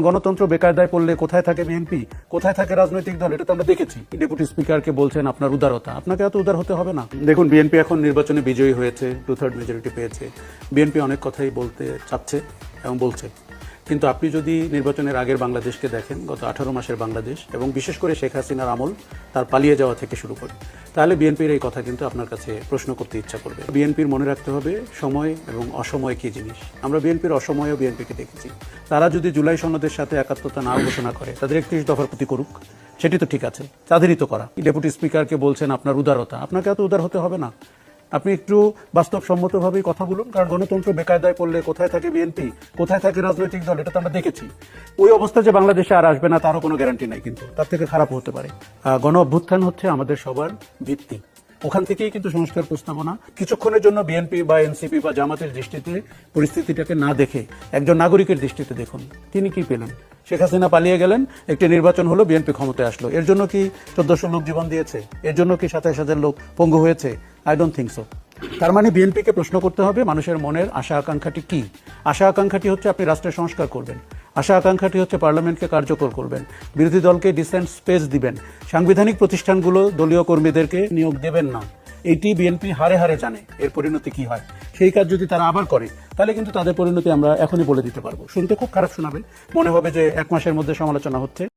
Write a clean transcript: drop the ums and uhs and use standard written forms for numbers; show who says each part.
Speaker 1: গণতন্ত্র বেকায়দায় পড়লে কোথায় থাকে বিএনপি, কোথায় থাকে রাজনৈতিক দল, এটা তো আমরা দেখেছি। ডেপুটি স্পিকারকে বলছেন আপনার উদারতা, আপনাকে এত উদার হতে হবে না। দেখুন, বিএনপি এখন নির্বাচনে বিজয়ী হয়েছে, 2/3 মেজরিটি পেয়েছে। বিএনপি অনেক কথাই বলতে চাচ্ছে এবং বলছে, কিন্তু আপনি যদি নির্বাচনের আগের বাংলাদেশকে দেখেন, গত 18 মাসের বাংলাদেশ এবং বিশেষ করে শেখ হাসিনার আমল, তার পালিয়ে যাওয়া থেকে শুরু করে, তাহলে বিএনপির এই কথা কিন্তু আপনার কাছে প্রশ্ন করতে ইচ্ছা করবে। বিএনপির মনে রাখতে হবে সময় এবং অসময় কি জিনিস। আমরা বিএনপির অসময়েও বিএনপিকে দেখেছি। তারা যদি জুলাই সনদের সাথে একাত্মতা না ঘোষণা করে, তাদের 31 দফার প্রতি করুক, সেটি তো ঠিক আছে, তাদেরই তো করা। ডেপুটি স্পিকারকে বলছেন আপনার উদারতা, আপনাকে এত উদার হতে হবে না। আপনি একটু বাস্তবসম্মতভাবেই কথা বলুন, কারণ গণতন্ত্র বেকায়দায় পড়লে কোথায় থাকে বিএনপি, কোথায় থাকে রাজনৈতিক দল, এটা তো আমরা দেখেছি। ওই অবস্থা যে বাংলাদেশে আর আসবে না তারও কোনো গ্যারান্টি নাই, কিন্তু তার থেকে খারাপ হতে পারে। গণ অভ্যুত্থান হচ্ছে আমাদের সবার ভিত্তি, ওখান থেকেই কিন্তু সংস্কার প্রস্তাবনা। কিছুক্ষণের জন্য বিএনপি বা এনসিপি বা জামাতের দৃষ্টিতে পরিস্থিতিটাকে না দেখে একজন নাগরিকের দৃষ্টিতে দেখুন, তিনি কি পেলেন। শেখ হাসিনা পালিয়ে গেলেন, একটি নির্বাচন হলো, বিএনপি ক্ষমতায় আসলো। এর জন্য কি 1400 লোক জীবন দিয়েছে? এর জন্য কি 27,000 লোক পঙ্গু হয়েছে? I don't think so. তার মানে বিএনপিকে প্রশ্ন করতে হবে মানুষের মনের আশা আকাঙ্ক্ষাটি কি। আশা আকাঙ্ক্ষাটি হচ্ছে আপনি রাষ্ট্রের সংস্কার করবেন, আশা আকাঙ্ক্ষাটি হচ্ছে পার্লামেন্টকে কার্যকর করবেন, বিরোধী দলকে ডিসেন্ট স্পেস দিবেন, সাংবিধানিক প্রতিষ্ঠানগুলো দলীয় কর্মীদেরকে নিয়োগ দেবেন না। এইটি বিএনপি হারে হারে জানে এর পরিণতি কি হয়। সেই কাজ যদি তারা আবার করে, তাহলে কিন্তু তাদের পরিণতি আমরা এখনই বলে দিতে পারবো। শুনতে খুব খারাপ শোনাবে, মনে হবে যে 1 মাসের মধ্যে সমালোচনা হচ্ছে।